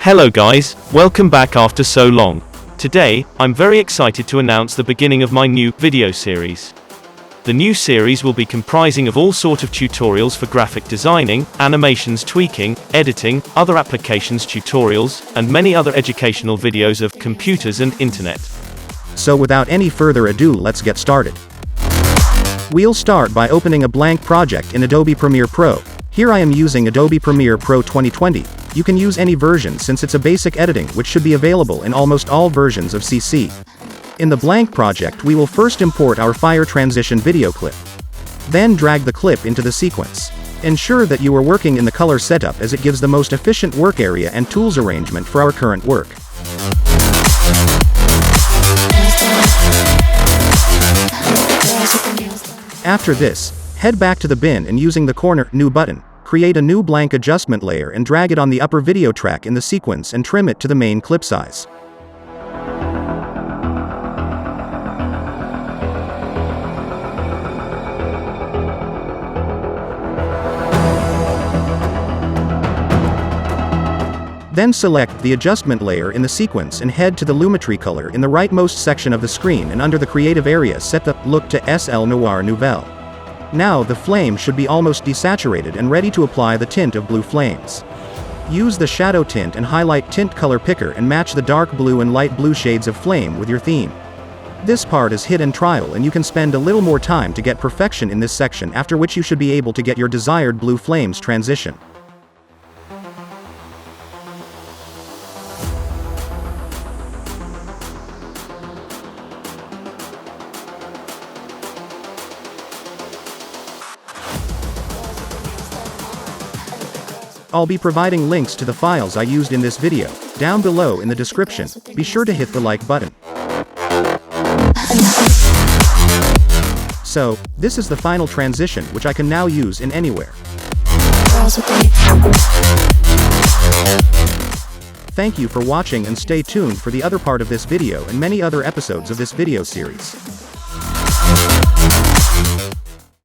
Hello guys, welcome back after so long. Today, I'm very excited to announce the beginning of my new video series. The new series will be comprising of all sort of tutorials for graphic designing, animations tweaking, editing, other applications tutorials, and many other educational videos of computers and internet. So without any further ado, let's get started. We'll start by opening a blank project in Adobe Premiere Pro. Here I am using Adobe Premiere Pro 2020. You can use any version since it's a basic editing which should be available in almost all versions of CC. In the blank project we will first import our fire transition video clip. Then drag the clip into the sequence. Ensure that you are working in the color setup as it gives the most efficient work area and tools arrangement for our current work. After this, head back to the bin and using the corner New button, create a new blank adjustment layer and drag it on the upper video track in the sequence and trim it to the main clip size. Then select the adjustment layer in the sequence and head to the Lumetri color in the rightmost section of the screen, and under the creative area set the look to SL Noir Nouvelle. Now the flame should be almost desaturated and ready to apply the tint of blue flames. Use the shadow tint and highlight tint color picker and match the dark blue and light blue shades of flame with your theme. This part is hit and trial and you can spend a little more time to get perfection in this section, after which you should be able to get your desired blue flames transition. I'll be providing links to the files I used in this video down below in the description. Be sure to hit the like button. So, this is the final transition which I can now use in anywhere. Thank you for watching and stay tuned for the other part of this video and many other episodes of this video series.